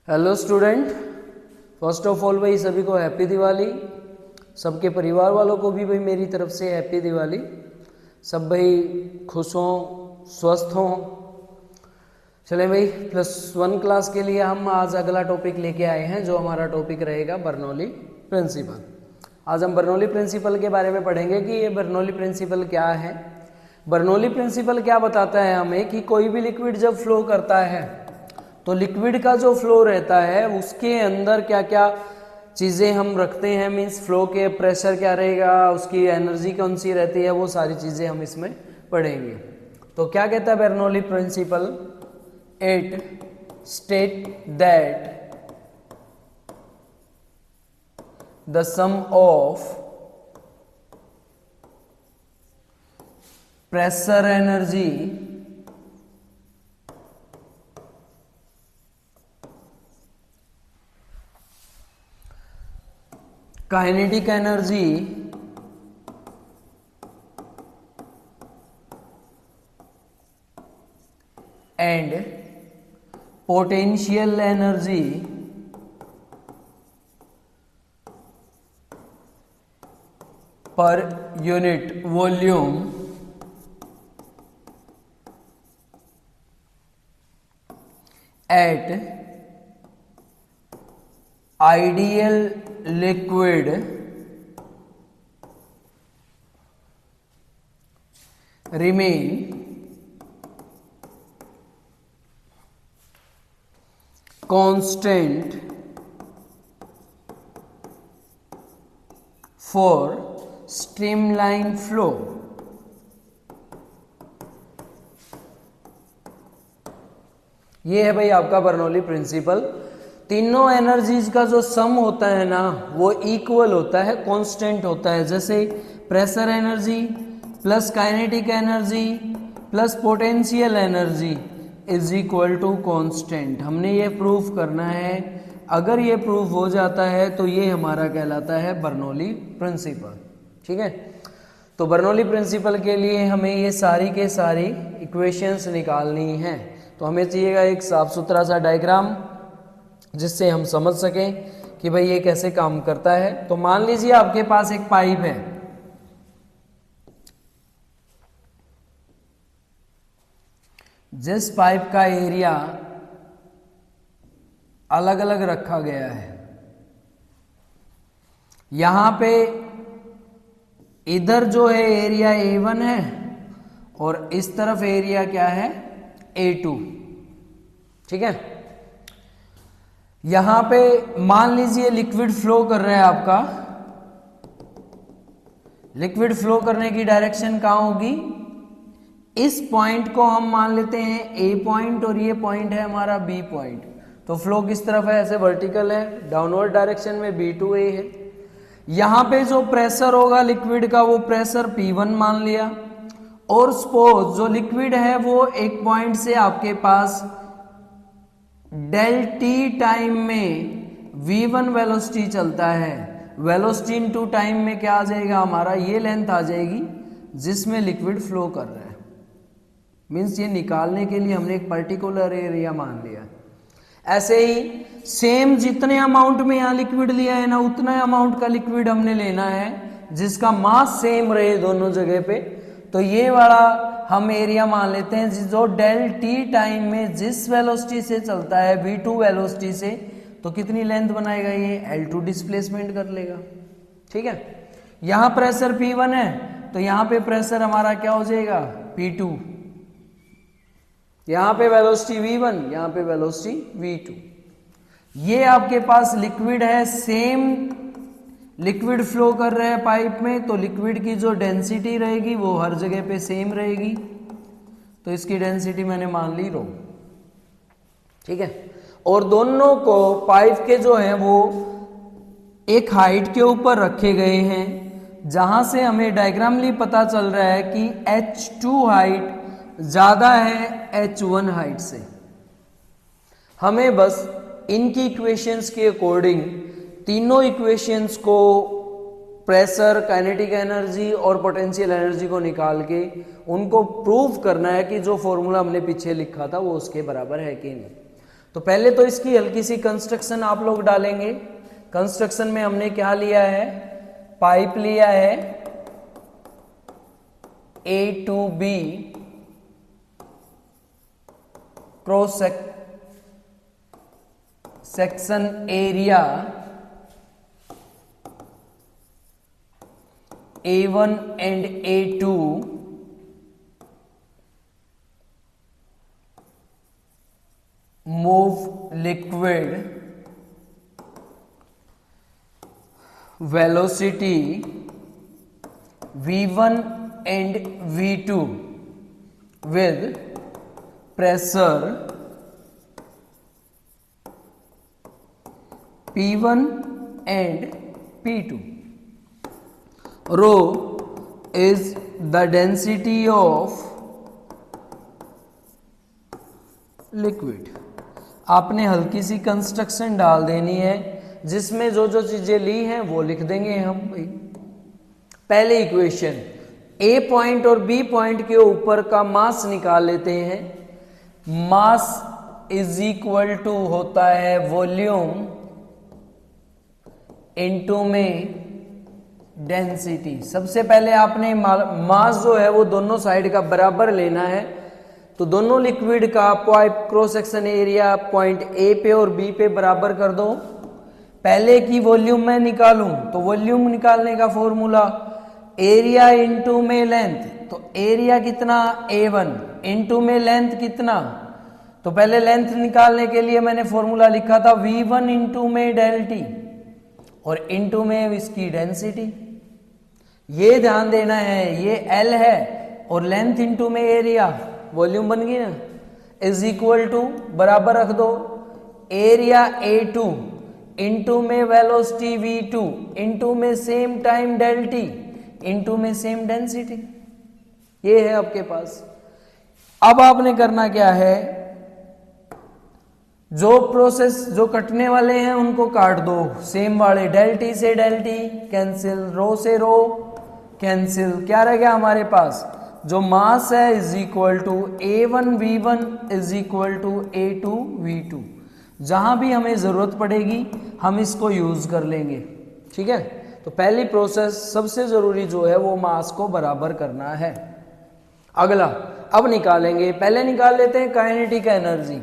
Hello student, first of all भाई सभी को हैप्पी दिवाली। सबके परिवार वालों को भी भाई मेरी तरफ से हैप्पी दिवाली। सब भाई खुश हों, स्वस्थ हों। चलें भाई, +1 क्लास के लिए हम आज अगला टॉपिक लेके आए हैं, जो हमारा टॉपिक रहेगा बर्नौली प्रिंसिपल। आज हम बर्नौली प्रिंसिपल के बारे में पढ़ेंगे कि ये बर्नौली प्रिंसिपल क्या है। बर्नौली प्रिंसिपल क्या बताता है हमें कि कोई भी लिक्विड जब फ्लो करता है तो लिक्विड का जो फ्लो रहता है उसके अंदर क्या क्या चीज़ें हम रखते हैं, मीन्स फ्लो के प्रेशर क्या रहेगा, उसकी एनर्जी कौन सी रहती है, वो सारी चीज़ें हम इसमें पढ़ेंगे। तो क्या कहता है Bernoulli principle? It state that the sum of pressure energy kinetic energy and potential energy per unit volume at ideal liquid remain constant for streamline flow। ये है भाई आपका बर्नौली प्रिंसिपल। तीनों एनर्जीज का जो सम होता है ना वो इक्वल होता है, कांस्टेंट होता है। जैसे pressure energy plus kinetic energy plus potential energy is equal to constant. हमने ये प्रूफ करना है। अगर ये प्रूफ हो जाता है तो ये हमारा कहलाता है बर्नौली प्रिंसिपल। ठीक है, तो बर्नौली प्रिंसिपल के लिए हमें ये सारी के सारी इक्वेशंस निकालनी है। तो हमें चाहिएगा एक साफ सुथरा सा डायग्राम जिससे हम समझ सकें कि भाई ये कैसे काम करता है। तो मान लीजिए आपके पास एक पाइप है, जिस पाइप का एरिया अलग अलग रखा गया है। यहां पे इधर जो है एरिया A1 है और इस तरफ एरिया क्या है A2। ठीक है, यहां पे मान लीजिए लिक्विड फ्लो कर रहा है आपका। लिक्विड फ्लो करने की डायरेक्शन कहां होगी? इस पॉइंट को हम मान लेते हैं A पॉइंट और ये पॉइंट है हमारा B पॉइंट। तो फ्लो किस तरफ है? ऐसे वर्टिकल है, डाउनवर्ड डायरेक्शन में B to A है। यहां पे जो प्रेशर होगा लिक्विड का वो प्रेशर P1 मान लिया। और सपोज जो लिक्विड है वो एक पॉइंट से आपके पास डेल टी टाइम में v1 वेलोसिटी चलता है। वेलोसिटी इनटू टाइम में क्या आ जाएगा हमारा? ये लेंथ आ जाएगी जिसमें लिक्विड फ्लो कर रहा है। मीन्स ये निकालने के लिए हमने एक पर्टिकुलर एरिया मान लिया। ऐसे ही सेम जितने अमाउंट में यहाँ लिक्विड लिया है ना उतना अमाउंट का लिक्विड हमने लेना है जिसका मास सेम रहे दोनों जगह पे। तो ये वाला हम एरिया मान लेते हैं जो डेल टी टाइम में जिस वेलोसिटी से चलता है v2 वेलोसिटी से, तो कितनी लेंथ बनाएगा ये? L2 डिस्प्लेसमेंट कर लेगा। ठीक है, यहां प्रेशर P1 है तो यहां पे प्रेशर हमारा क्या हो जाएगा? P2। यहां पे वेलोसिटी V1, यहां पे वेलोसिटी V2। ये आपके पास लिक्विड है, सेम लिक्विड फ्लो कर रहा है पाइप में, तो लिक्विड की जो डेंसिटी रहेगी वो हर जगह पे सेम रहेगी। तो इसकी डेंसिटी मैंने मान ली रो। ठीक है, और दोनों को पाइप के जो है वो एक हाइट के ऊपर रखे गए हैं, जहां से हमें डायग्रामली पता चल रहा है कि H2 हाइट ज्यादा है H1 हाइट से। हमें बस इनकी इक्वेशंस के अकॉर्डिंग तीनों इक्वेशंस को, प्रेशर, काइनेटिक एनर्जी और पोटेंशियल एनर्जी को निकाल के उनको प्रूव करना है कि जो फॉर्मूला हमने पीछे लिखा था वो उसके बराबर है कि नहीं। तो पहले तो इसकी हल्की सी कंस्ट्रक्शन आप लोग डालेंगे। कंस्ट्रक्शन में हमने क्या लिया है, पाइप लिया है A to B cross section area A1 and A2 move liquid velocity V1 and V2 with pressure P1 and P2. Rho is the density of liquid. आपने हल्की सी कंस्ट्रक्शन डाल देनी है जिसमें जो जो चीजें ली हैं वो लिख देंगे हम भाई। पहले इक्वेशन, ए पॉइंट और बी पॉइंट के ऊपर का मास निकाल लेते हैं। मास इज इक्वल टू होता है वॉल्यूम इनटू में डेंसिटी। सबसे पहले आपने मास जो है वो दोनों साइड का बराबर लेना है। तो दोनों लिक्विड का pipe cross section area point A पे और बी पे बराबर कर दो। पहले की वॉल्यूम मैं निकालूं तो वॉल्यूम निकालने का फॉर्मूला एरिया इनटू में लेंथ। तो एरिया कितना A1 इनटू में लेंथ कितना, तो पहले लेंथ निकालने के लिए मैंने फॉर्मूला लिखा था V1 इनटू में डेल टी और इनटू में इसकी डेंसिटी। ये ध्यान देना है, ये L है और लेंथ इनटू में एरिया, वॉल्यूम बन गई ना, इज इक्वल टू बराबर रख दो एरिया A2 इनटू में वेलोसिटी V2 इनटू में same time del t into में सेम डेंसिटी। ये है आपके पास। अब आपने करना क्या है, जो प्रोसेस जो कटने वाले हैं उनको काट दो। सेम वाले डेल टी से डेल टी कैंसिल, रो से रो कैंसिल। क्या रह गया हमारे पास, जो मास है is equal to A1 V1 is equal to A2 V2। जहां भी हमें जरूरत पड़ेगी हम इसको यूज कर लेंगे। ठीक है, तो पहली प्रोसेस सबसे जरूरी जो है वो मास को बराबर करना है। अगला अब निकालेंगे, पहले निकाल लेते हैं kinetic energy.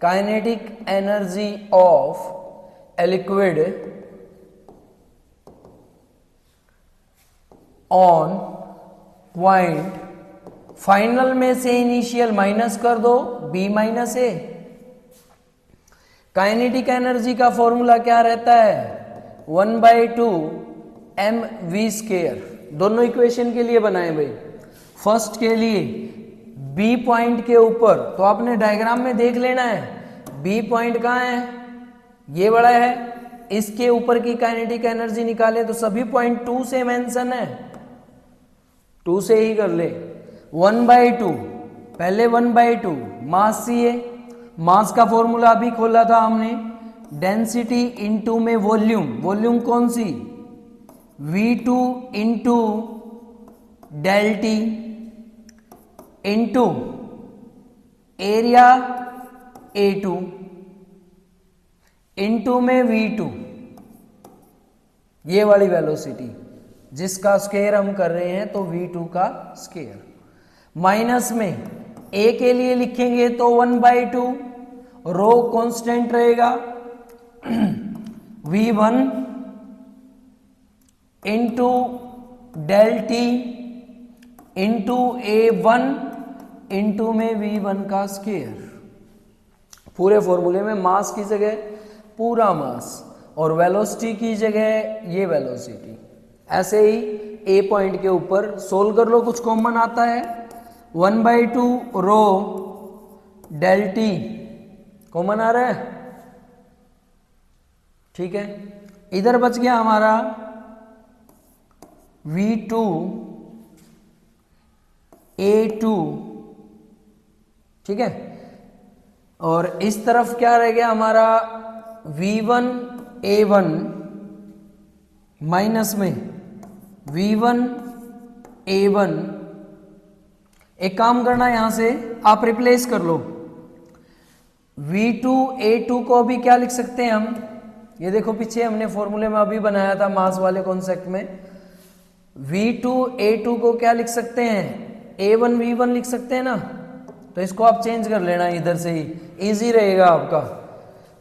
Kinetic energy of a liquid on point, final में से इनिशियल माइनस कर दो B minus A। Kinetic energy का फॉर्मूला क्या रहता है, 1/2 mv²। दोनों इक्वेशन के लिए बनाए भाई। फर्स्ट के लिए B पॉइंट के ऊपर, तो आपने डायग्राम में देख लेना है B पॉइंट कहाँ है, ये बड़ा है। इसके ऊपर की काइनेटिक एनर्जी निकाले तो सभी पॉइंट 2 से मेंशन है, 2 से ही कर ले। 1/2 पहले 1/2 मास सी है, मास का फॉर्मूला अभी खोला था हमने, डेंसिटी इनटू में वॉल्यूम, वॉल्यूम कौन सी V2 into del t into area A2 into में V2, ये वाली वेलोसिटी जिसका स्क्वायर हम कर रहे हैं तो V2 का स्क्वायर। माइनस में A के लिए लिखेंगे तो 1/2, रो कांस्टेंट रहेगा V1 into del t into A1 into में V1 का स्क्वायर। पूरे फॉर्मूले में मास की जगह पूरा मास और वेलोसिटी की जगह ये वेलोसिटी। ऐसे ही A पॉइंट के ऊपर सोल्व कर लो, कुछ कॉमन आता है 1/2 रो डेल टी कॉमन आ रहा है। ठीक है, इधर बच गया हमारा V2 A2। ठीक है, और इस तरफ क्या रह गया हमारा V1 A1 माइनस में V1 A1। एक काम करना, यहां से आप रिप्लेस कर लो, V2 A2 को भी क्या लिख सकते हैं हम, ये देखो पीछे हमने फॉर्मूले में अभी बनाया था मास वाले कॉन्सेप्ट में, V2 A2 को क्या लिख सकते हैं, A1 V1 लिख सकते हैं ना। तो इसको आप चेंज कर लेना इधर से ही, इजी रहेगा आपका।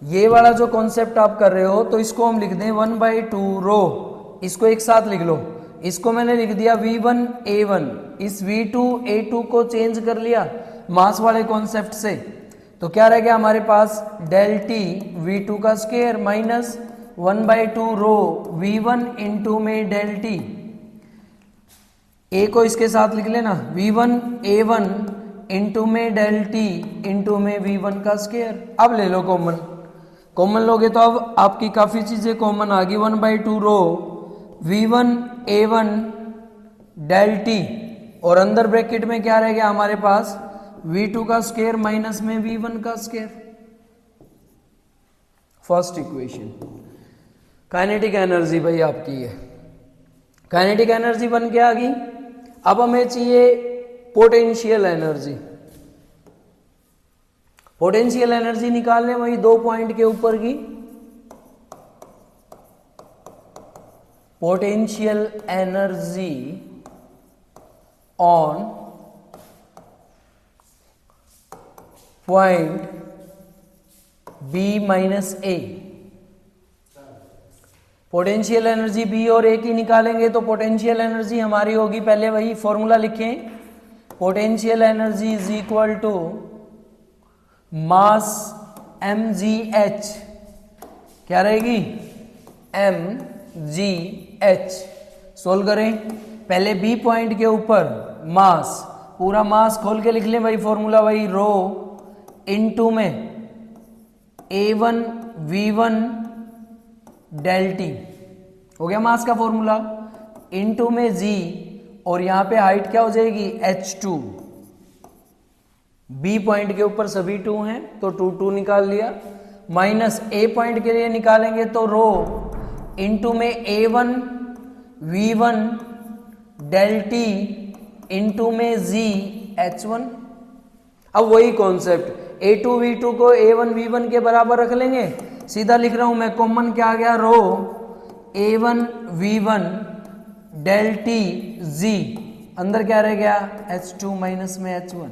ये वाला जो कॉन्सेप्ट आप कर रहे हो तो इसको हम लिख दें 1/2 रो, इसको एक साथ लिख लो। इसको मैंने लिख दिया V1 A1, इस V2 A2 को चेंज कर लिया मास वाले कॉन्सेप्ट से, तो क्या रह गया हमारे पास, डेल टी V2 का square minus 1/2 rho V1 into में डेल टी। ए को इसके साथ लिख लेना, V1 A1 इंटू में डेल टी इंटू में V1 का स्क्वायर। अब ले लो कॉमन, कॉमन लोगे तो अब आपकी काफी चीजें कॉमन आ गई। 1/2 rho V1 A1 del T, और अंदर ब्रैकेट में क्या रह गया हमारे पास, V2 का स्क्वायर माइनस में V1 का square. First equation kinetic energy भाई आपकी है, काइनेटिक एनर्जी बन के आ गई। अब हमें चाहिए पोटेंशियल एनर्जी। पोटेंशियल एनर्जी निकालने वही 2 पॉइंट के ऊपर की, potential energy on point B minus A. Potential energy B और ए की निकालेंगे तो पोटेंशियल एनर्जी हमारी होगी, पहले वही फॉर्मूला लिखें, potential energy is equal to mass mgh, क्या रहेगी, mgh। सोल्व करें, पहले बी पॉइंट के ऊपर मास, पूरा मास खोल के लिख लें भाई, फॉर्मूला वही रो इनटू में A1 V1 डेल टी, हो गया मास का फॉर्मूला, इनटू में G, और यहां पे हाइट क्या हो जाएगी, H2। B पॉइंट के ऊपर सभी 2 हैं तो 2 निकाल लिया, माइनस A पॉइंट के लिए निकालेंगे तो रो इनटू में A1 V1 del t into में Z H1। अब वही कॉन्सेप्ट, A2 V2 को A1 V1 के बराबर रख लेंगे, सीधा लिख रहा हूं मैं, कॉमन क्या आ गया, रो A1 V1 del T Z, अंदर क्या रह गया, H2 माइनस में H1।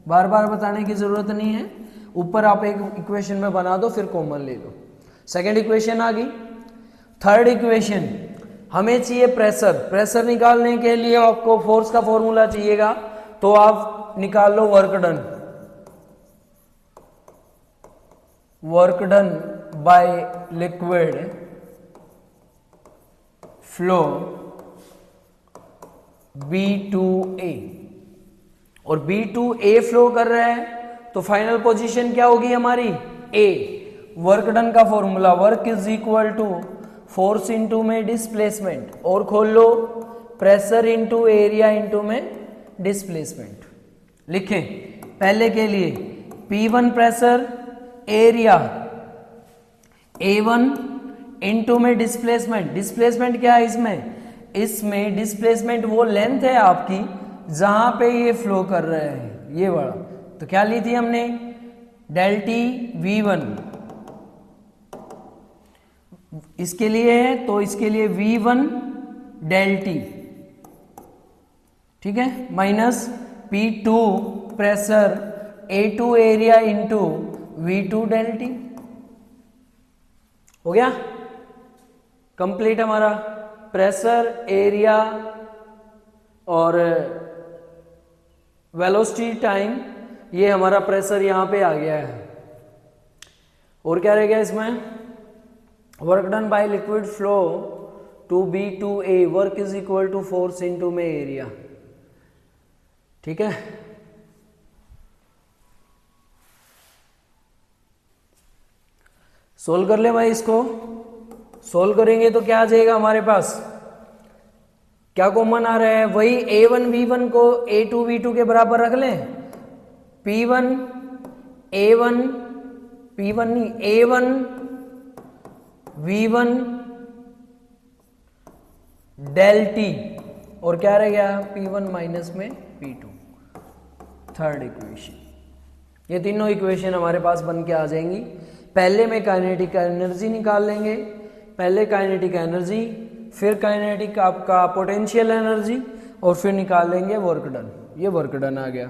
बार बार बताने की जरूरत नहीं है, ऊपर आप एक इक्वेशन में बना दो फिर कॉमन ले लो। सेकेंड इक्वेशन आ गई। थर्ड इक्वेशन, हमें चाहिए प्रेशर। प्रेशर निकालने के लिए आपको फोर्स का फॉर्मूला चाहिएगा, तो आप निकाल लो work done, work done by liquid flow B2A, और B2A फ्लो कर रहा है तो फाइनल पोजीशन क्या होगी हमारी, A। वर्क डन का formula, work is equal to force into में डिस्प्लेसमेंट, और खोल लो प्रेशर इंटू एरिया इंटू में डिस्प्लेसमेंट। लिखें पहले के लिए P1 pressure, area A1 into में डिस्प्लेसमेंट। डिस्प्लेसमेंट क्या है इसमें डिस्प्लेसमेंट वो लेंथ है आपकी जहां पे ये फ्लो कर रहा है, ये वाला। तो क्या ली थी हमने, डेल टी V1 इसके लिए है, तो इसके लिए V1 डेल टी, ठीक है, minus P2 pressure, A2 area into V2 del t. हो गया कंप्लीट हमारा प्रेशर, एरिया और वेलोसिटी टाइम, ये हमारा प्रेशर यहां पे आ गया है। और क्या रह गया इसमें, work done by liquid flow to B2A, work is equal to force into में एरिया, ठीक है। सोल्व कर ले भाई, इसको सोल्व करेंगे तो क्या आ जाएगा हमारे पास, क्या कॉमन आ रहा है, वही A1 V1 को A2 V2 के बराबर रख लें, P1 A1 P1 नहीं A1 V1 डेल टी, और क्या रह गया P1 माइनस में P2। थर्ड इक्वेशन ये तीनों इक्वेशन हमारे पास बन के आ जाएंगी। पहले में काइनेटिक एनर्जी निकाल लेंगे, पहले काइनेटिक एनर्जी, फिर काइनेटिक आपका पोटेंशियल एनर्जी, और फिर निकाल लेंगे वर्क डन। ये वर्क डन आ गया।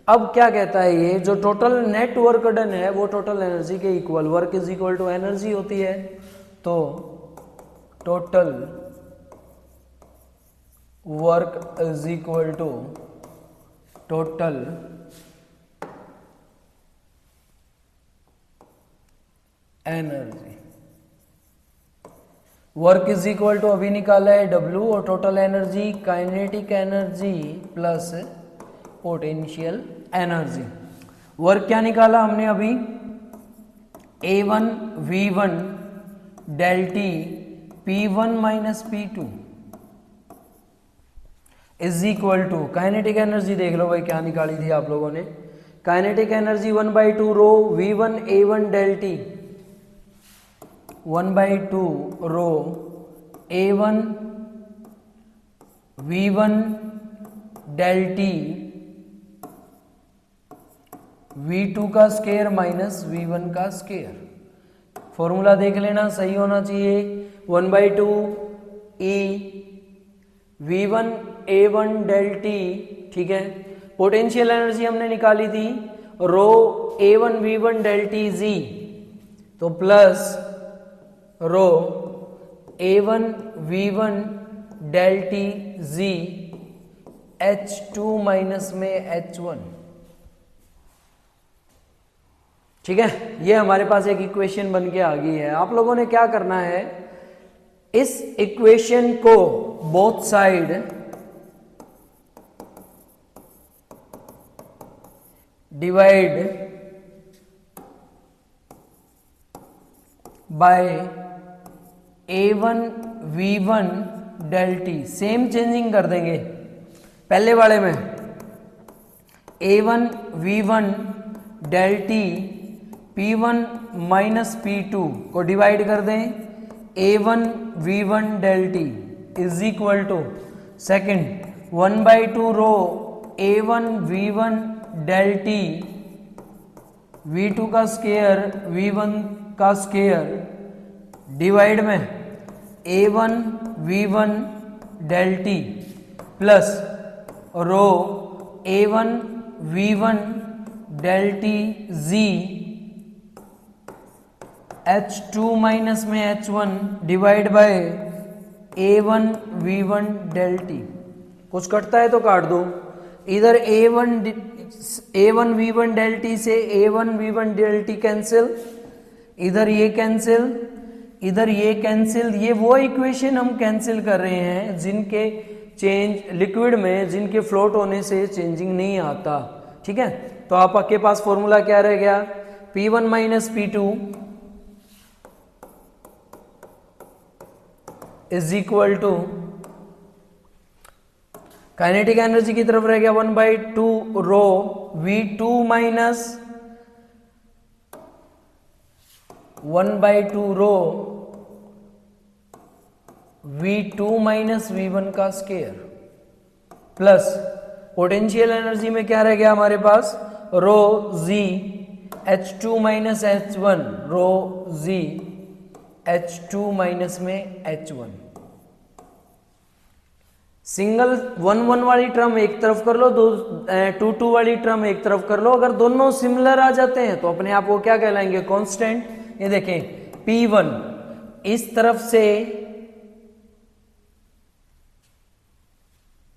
अब क्या कहता है ये, जो टोटल नेट वर्क डन है वो टोटल एनर्जी के equal, work is equal to energy होती है। तो total work is equal to total energy. Work is equal to अभी निकाला है W, और total energy kinetic energy plus potential energy. Work क्या निकाला हमने अभी, A1 V1 del T P1 minus P2 is equal to, kinetic energy देख लो भाई क्या निकाली थी आप लोगों ने, kinetic energy 1/2 rho V1 A1 del T, 1/2 rho A1 V1 del T V2 का स्केयर माइनस V1 का स्केयर। फॉर्मूला देख लेना, सही होना चाहिए। 1/2 E V1 A1 del T, ठीक है। पोटेंशियल एनर्जी हमने निकाली थी rho A1 V1 del T Z, तो plus rho A1 V1 del T Z H2 minus में H1, ठीक है। ये हमारे पास एक इक्वेशन बन के आ गई है। आप लोगों ने क्या करना है, इस इक्वेशन को both side divide by A1 V1 del T, same changing कर देंगे। पहले वाले में A1 V1 del T P1 minus P2 को डिवाइड कर दें A1 V1 del T is equal to, second 1/2 rho A1 V1 del T V2 का square V1 का स्केयर डिवाइड में A1 V1 del T plus rho A1 V1 del T Z H2 minus में H1 divide by A1 V1 del T। कुछ कटता है तो काट दो, इधर A1 V1 डेल T से A1 V1 del T cancel, इधर ये कैंसिल, इधर ये कैंसिल। ये वो इक्वेशन हम कैंसिल कर रहे हैं जिनके चेंज लिक्विड में, जिनके फ्लोट होने से चेंजिंग नहीं आता, ठीक है। तो आपके पास फॉर्मूला क्या रह गया, P1 minus P2 is equal to, kinetic energy की तरफ रह गया 1/2 रो V2 माइनस 1/2 रो V2 माइनस V1 का स्केयर प्लस पोटेंशियल एनर्जी में क्या रह गया हमारे पास, रो Z H2 माइनस H1, रो Z H2 माइनस में H1। सिंगल 1/1 वाली टर्म एक तरफ कर लो, 2/2 वाली टर्म एक तरफ कर लो। अगर दोनों सिमिलर आ जाते हैं तो अपने आप को क्या कहलाएंगे, कांस्टेंट। ये देखें P1 इस तरफ से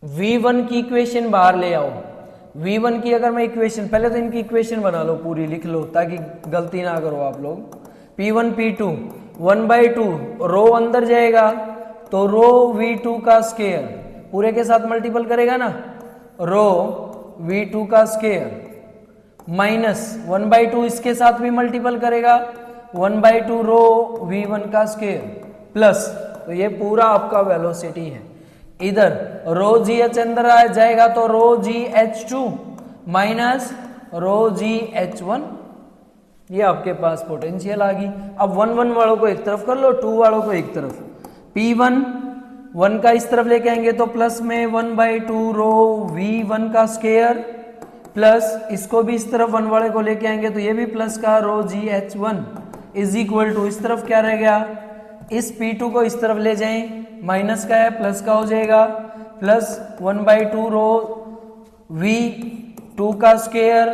V1 की इक्वेशन बाहर ले आओ। V1 की अगर मैं इक्वेशन, पहले तो इनकी इक्वेशन बना लो, पूरी लिख लो ताकि गलती ना करो आप लोग। P1 P2 1/2 रो अंदर जाएगा तो रो V2 का स्केयर पूरे के साथ मल्टीपल करेगा ना, रो V2 का स्केयर माइनस 1/2 इसके साथ भी मल्टीपल करेगा 1/2 रो V1 का स्केयर प्लस, तो ये पूरा आपका वेलोसिटी है। इधर रो जी एच अंदर आ जाएगा तो रो जी H2 माइनस रो जी H1, ये आपके पास पोटेंशियल आ गई। अब 1/1 वालों को एक तरफ कर लो, 2 वालों को एक तरफ। P1 1 का इस तरफ लेके आएंगे तो प्लस में 1/2 रो V1 का स्केयर प्लस इसको भी इस तरफ 1 वाले को लेके आएंगे तो ये भी प्लस का rho g h one is equal to, इस तरफ क्या रह गया, इस P2 को इस तरफ ले जाएं, माइनस का है प्लस का हो जाएगा, प्लस 1/2 रो V2 का स्क्वायर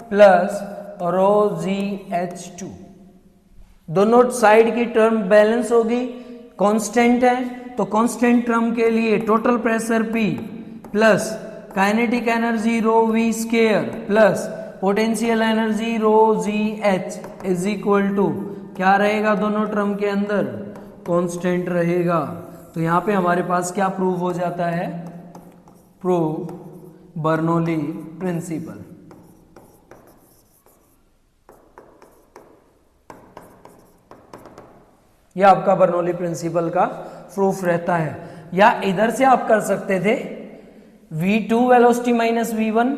प्लस रो GH2। दोनों साइड की टर्म बैलेंस होगी, कांस्टेंट है तो कांस्टेंट टर्म के लिए total pressure P plus kinetic energy rho V square plus potential energy rho GH is equal to क्या रहेगा, दोनों टर्म के अंदर कांस्टेंट रहेगा। तो यहां पे हमारे पास क्या प्रूव हो जाता है, प्रूव बर्नौली प्रिंसिपल। यह आपका बर्नौली प्रिंसिपल का प्रूफ रहता है। या इधर से आप कर सकते थे V2 velocity minus V1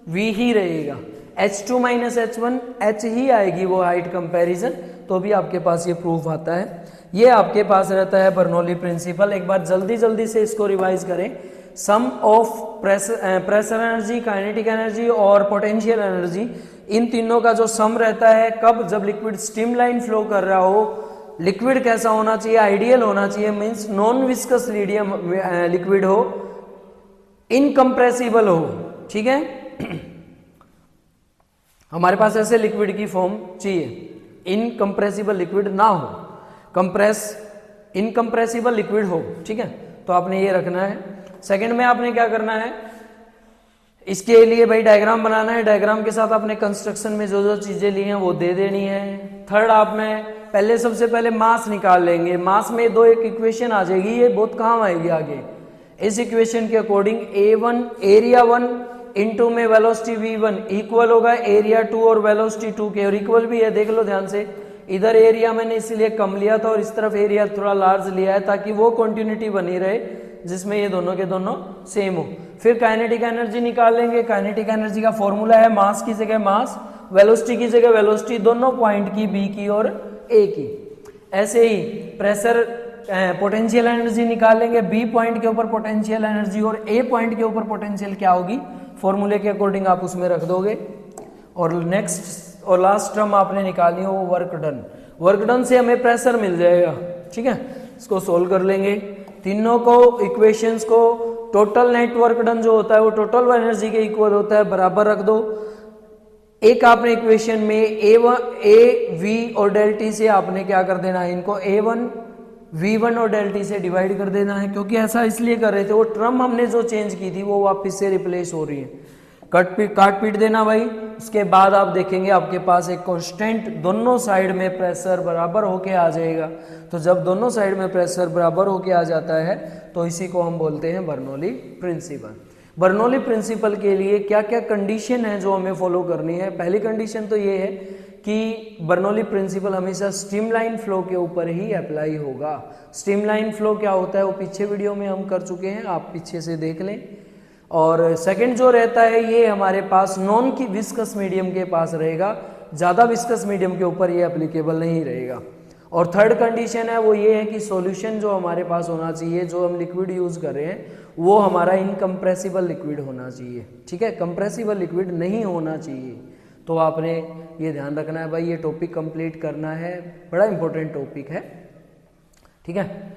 V ही रहेगा, H2 माइनस H1 H ही आएगी वो हाइट कंपैरिजन, तो भी आपके पास ये प्रूफ आता है। ये आपके पास रहता है बर्नौली प्रिंसिपल। एक बार जल्दी जल्दी से इसको रिवाइज करें, sum of pressure energy, kinetic energy और पोटेंशियल एनर्जी, इन तीनों का जो सम रहता है कब, जब लिक्विड स्ट्रीमलाइन फ्लो कर रहा हो। लिक्विड कैसा होना चाहिए, आइडियल होना चाहिए, मींस नॉन विस्कस लिक्विड हो, इनकम्प्रेसिबल हो, ठीक है। हमारे पास ऐसे लिक्विड की फॉर्म चाहिए, इनकम्प्रेसिबल लिक्विड ना हो, इनकम्प्रेसिबल लिक्विड हो, ठीक है। तो आपने ये रखना है। सेकंड में आपने क्या करना है, इसके लिए भाई डायग्राम बनाना है, डायग्राम के साथ आपने कंस्ट्रक्शन में जो जो चीजें ली हैं वो दे देनी है। थर्ड आप में पहले सबसे पहले मास निकाल लेंगे, मास में दो एक इक्वेशन आ जाएगी, ये बहुत काम आएगी आगे। इस इक्वेशन के अकॉर्डिंग A1 एरिया 1 इंटू में वेलोसिटी V1 इक्वल होगा एरिया 2 और वेलोसिटी 2 के, और इक्वल भी है, देख लो ध्यान से। इधर एरिया मैंने इसलिए कम लिया था और इस तरफ एरिया थोड़ा लार्ज लिया है ताकि वो कंटिन्यूटी बनी रहे जिसमें ये दोनों के दोनों सेम हो। फिर काइनेटिक एनर्जी निकाल लेंगे। काइनेटिक एनर्जी का फॉर्मूला है मास की जगह मास, वेलोसिटी की जगह वेलोसिटी, दोनों पॉइंट की, बी की और ए की। ऐसे ही प्रेशर पोटेंशियल एनर्जी निकाल लेंगे, बी पॉइंट के ऊपर पोटेंशियल एनर्जी और ए पॉइंट के ऊपर पोटेंशियल क्या होगी, फॉर्मूले के अकॉर्डिंग आप उसमें रख दोगे। और नेक्स्ट और लास्ट टर्म आपने निकालनी हो वो वर्क डन। वर्क डन से हमें प्रेशर मिल जाएगा, ठीक है। इसको सोल्व कर लेंगे तीनों को, इक्वेशंस को। टोटल नेट वर्क डन जो होता है वो टोटल एनर्जी के इक्वल होता है, बराबर रख दो। एक आपने इक्वेशन में A V और डेल टी से आपने क्या कर देना है, इनको A1 V1 और डेल टी से डिवाइड कर देना है, क्योंकि ऐसा इसलिए कर रहे थे, वो टर्म हमने जो चेंज की थी वो वापस से रिप्लेस हो रही है। काट पीट देना भाई। उसके बाद आप देखेंगे आपके पास एक कांस्टेंट दोनों साइड में प्रेशर बराबर होके आ जाएगा। तो जब दोनों साइड में प्रेशर बराबर होके आ जाता है तो इसी को हम बोलते हैं बर्नौली प्रिंसिपल। बर्नौली प्रिंसिपल के लिए क्या क्या कंडीशन है जो हमें फॉलो करनी है। पहली कंडीशन तो ये है कि बर्नौली प्रिंसिपल हमेशा स्ट्रीमलाइन फ्लो के ऊपर ही अप्लाई होगा। स्ट्रीमलाइन फ्लो क्या होता है वो पीछे वीडियो में हम कर चुके हैं, आप पीछे से देख लें। और सेकंड जो रहता है ये हमारे पास नॉन की विस्कस मीडियम के पास रहेगा, ज़्यादा विस्कस मीडियम के ऊपर ये एप्लीकेबल नहीं रहेगा। और थर्ड कंडीशन है वो ये है कि सॉल्यूशन जो हमारे पास होना चाहिए, जो हम लिक्विड यूज़ कर रहे हैं वो हमारा इनकम्प्रेसिबल लिक्विड होना चाहिए, ठीक है, कंप्रेसिबल लिक्विड नहीं होना चाहिए। तो आपने ये ध्यान रखना है भाई, ये टॉपिक कंप्लीट करना है, बड़ा इंपॉर्टेंट टॉपिक है, ठीक है।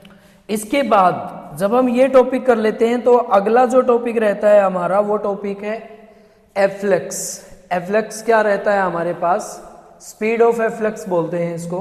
इसके बाद जब हम ये टॉपिक कर लेते हैं तो अगला जो टॉपिक रहता है हमारा वो टॉपिक है एफ्लक्स। एफ्लक्स क्या रहता है हमारे पास, स्पीड ऑफ एफ्लक्स बोलते हैं इसको,